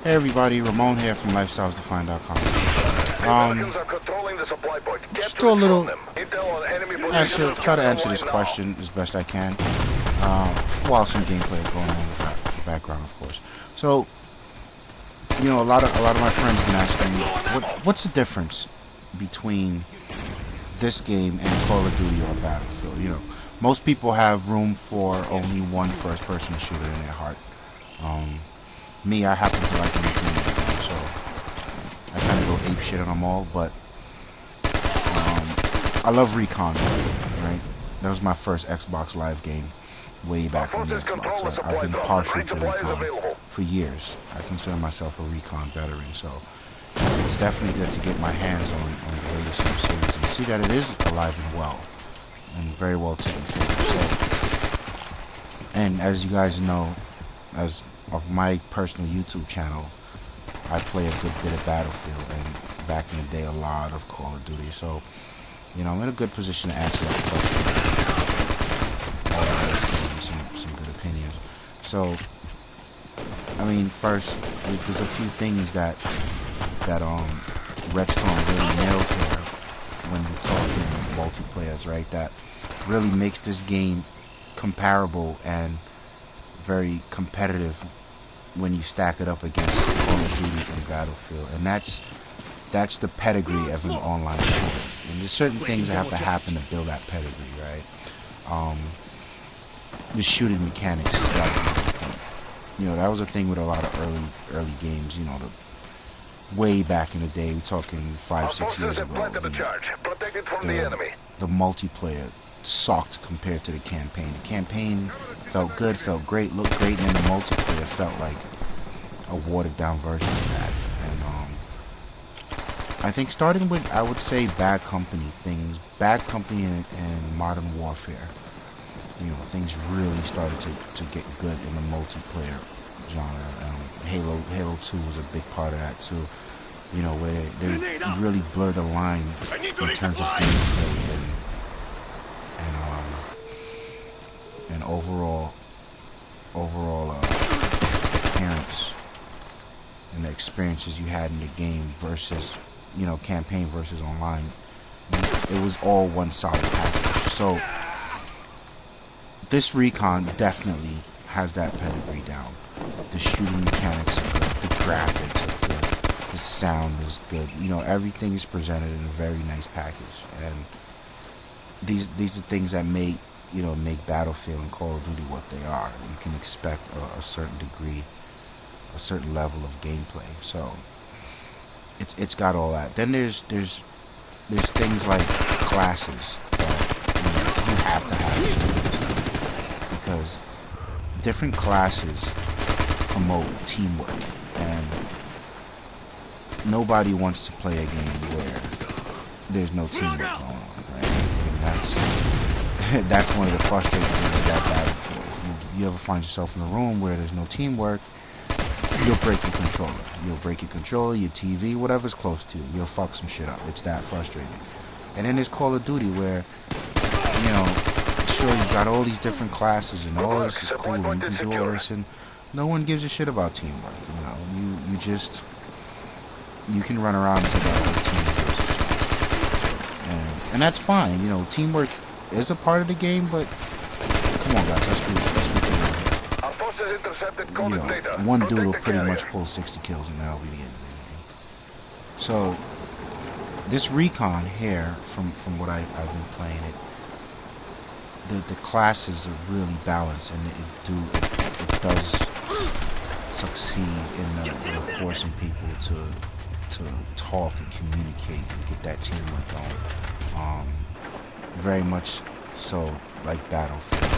Hey everybody, Ramon here from lifestylesdefined.com. Just do a little, try to answer this question as best I can, while some gameplay is going on in the background, of course. So, you know, a lot of my friends have been asking me, what's the difference between this game and Call of Duty or Battlefield? You know, most people have room for only one first-person shooter in their heart. Me, I happen to like anything, so I kind of go ape shit on them all, but I love Recon, right? That was my first Xbox Live game way back on the Xbox. I've been partial to Recon for years. I consider myself a Recon veteran, so it's definitely good to get my hands on the latest series and see that it is alive and well, and very well taken care of. So, and as you guys know, as of my personal YouTube channel, I play a good bit of Battlefield, and back in the day, a lot of Call of Duty. So, you know, I'm in a good position to answer that question. Some good opinions. So, I mean, first, there's a few things that Redstone really nailed here when you're talking multiplayers, right? That really makes this game comparable and very competitive when you stack it up against Call of Duty and Battlefield, and that's the pedigree of an online shooter. And there's certain things that have to happen to build that pedigree, right? The shooting mechanics, you know, that was a thing with a lot of early games. You know, way back in the day, we're talking 5-6 years ago. The multiplayer sucked compared to the campaign. The campaign felt good, felt great, looked great, and then the multiplayer felt like a watered down version of that. And I think starting with, I would say, Bad Company and Modern Warfare, you know, things really started to get good in the multiplayer genre. Halo 2 was a big part of that too, you know, where they really blurred the line in terms of gameplay and overall appearance and the experiences you had in the game versus, you know, campaign versus online. It was all one solid package. So this Recon definitely has that pedigree down. The shooting mechanics are good, the graphics are good, the sound is good. You know, everything is presented in a very nice package, and these are things that make Battlefield and Call of Duty what they are. You can expect a certain degree, a certain level of gameplay. So it's got all that. Then there's things like classes that you have to have, because different classes promote teamwork, and nobody wants to play a game where there's no teamwork going on, right? And that's one of the frustrating things about Battlefield. If you ever find yourself in a room where there's no teamwork, you'll break your controller. You'll break your controller, your TV, whatever's close to you. You'll fuck some shit up. It's that frustrating. And then there's Call of Duty where, you know, sure, you've got all these different classes and all this is cool and you can do all this, and no one gives a shit about teamwork. You know, you can run around until that whole team is, and that's fine. You know, teamwork is a part of the game, but come on, guys, let's be real. You know, one dude will pretty much pull 60 kills, and that'll be the end of the game. So this Recon here, from what I've been playing it, the classes are really balanced, and it does succeed in forcing people to talk and communicate and get that teamwork going. Very much so like Battlefield,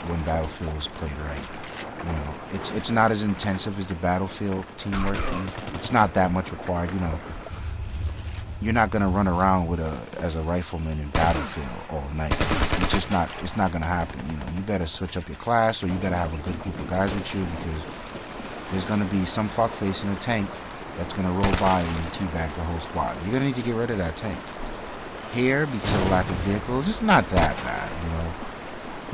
when Battlefield was played right. You know, it's not as intensive as the Battlefield teamwork. It's not that much required. You know, you're not gonna run around as a rifleman in Battlefield all night. It's not gonna happen. You know, you better switch up your class, or you better have a good group of guys with you, because there's gonna be some fuckface in a tank that's gonna roll by and teabag the whole squad. You're gonna need to get rid of that tank. Here, because of the lack of vehicles, it's not that bad. You know,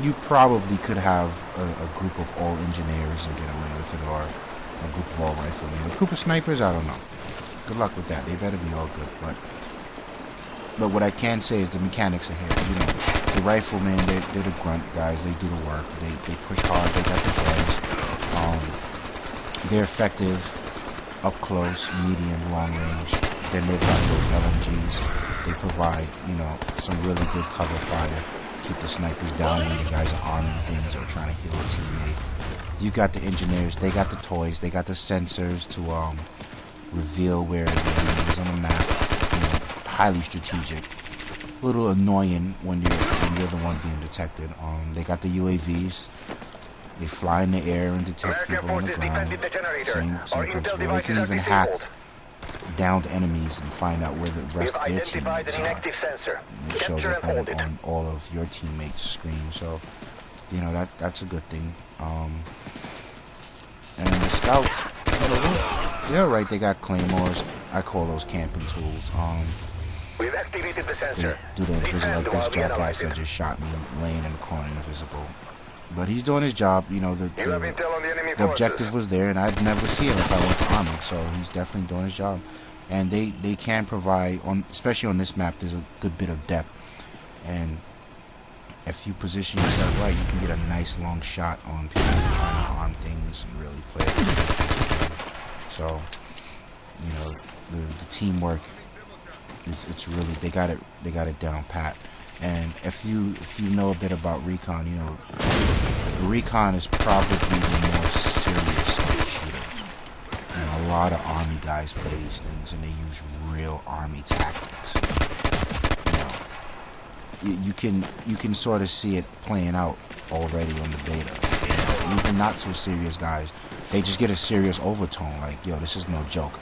You probably could have a group of all engineers and get away with it, or a group of all riflemen. A group of snipers, I don't know. Good luck with that. They better be all good. But what I can say is the mechanics are here. You know, the riflemen, they're the grunt guys. They do the work. They push hard. They got the guns. They're effective up close, medium, long range. Then they've got those LMGs. They provide, you know, some really good cover fire. Keep the snipers down when the guys are arming things or trying to heal a teammate. You got the engineers. They got the toys. They got the sensors to reveal where the enemy is on the map. You know, highly strategic. A little annoying when you're the one being detected. They got the UAVs. They fly in the air and detect people on the ground. Same principle. They can even hack downed enemies and find out where the rest of their teammates are. And it shows up on all of your teammates' screen. So, you know, that's a good thing. And the scouts, they're right. They got claymores. I call those camping tools. We've activated the sensor. They do the invisible, like this jackass that just shot me laying in the corner invisible. But he's doing his job. You know, the objective was there, and I'd never see him if I went to army. So he's definitely doing his job. And they can provide, especially on this map, there's a good bit of depth. And if you position yourself right, you can get a nice long shot on people trying to arm things and really play it. So, you know, the teamwork it's really they got it down pat. And if you know a bit about Recon, you know, Recon is probably the more serious of the shooters. You know, a lot of army guys play these things, and they use real army tactics. You know, you can sort of see it playing out already on the beta. You know, even not so serious guys, they just get a serious overtone. Like, yo, this is no joke.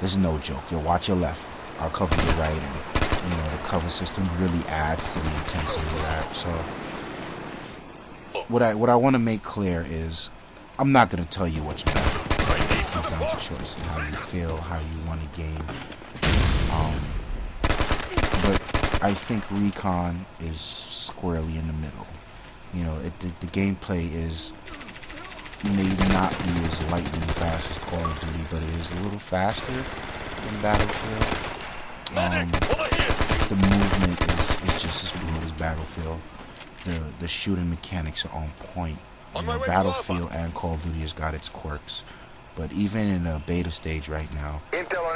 This is no joke. Yo, watch your left. I'll cover your right, and you know, the cover system really adds to the intensity of that. So what I want to make clear is I'm not going to tell you what's better. It comes down to choice and how you feel, how you want to game. But I think Recon is squarely in the middle. You know, the gameplay is maybe not be as lightning fast as Call of Duty, but it is a little faster than Battlefield. The movement is just as fluid as Battlefield. The shooting mechanics are on point. You know, Battlefield and Call of Duty has got its quirks, but even in a beta stage right now,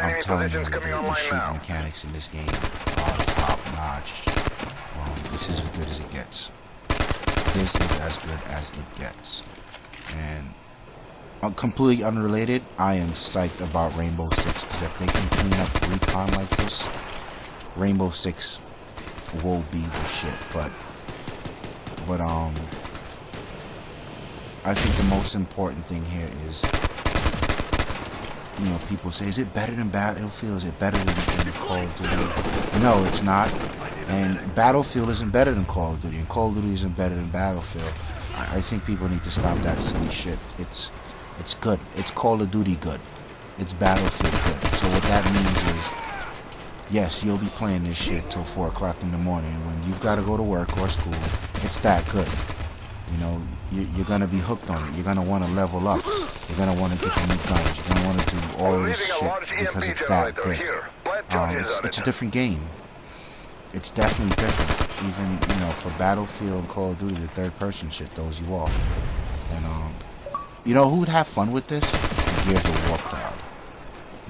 I'm telling you, the shooting mechanics in this game are top notch. This is as good as it gets. This is as good as it gets. And completely unrelated, I am psyched about Rainbow Six, because if they can clean up Recon like this, Rainbow Six will be the shit. But I think the most important thing here is, you know, people say, is it better than Battlefield? Is it better than Call of Duty? No, it's not. And Battlefield isn't better than Call of Duty, and Call of Duty isn't better than Battlefield. I think people need to stop that silly shit. It's good. It's Call of Duty good. It's Battlefield good. So what that means is, yes, you'll be playing this shit till 4 o'clock in the morning when you've got to go to work or school. It's that good. You know, you're going to be hooked on it. You're going to want to level up. You're going to want to get the new guns. You're going to want to do all this shit because it's that good. It's a different game. It's definitely different. Even, you know, for Battlefield and Call of Duty, the third-person shit throws you off. And, you know who would have fun with this? The Gears of War crowd.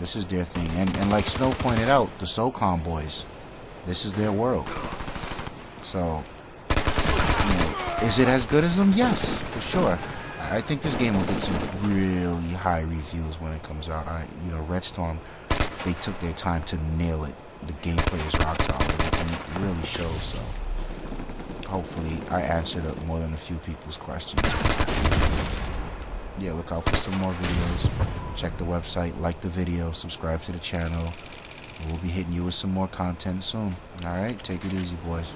This is their thing. And like Snow pointed out, the SOCOM boys, this is their world. So, you know, is it as good as them? Yes, for sure. I think this game will get some really high reviews when it comes out. You know, Red Storm, they took their time to nail it. The gameplay is rock solid, and it really shows. So, hopefully, I answered up more than a few people's questions. Yeah, look out for some more videos. Check the website, like the video, subscribe to the channel. We'll be hitting you with some more content soon. Alright, take it easy, boys.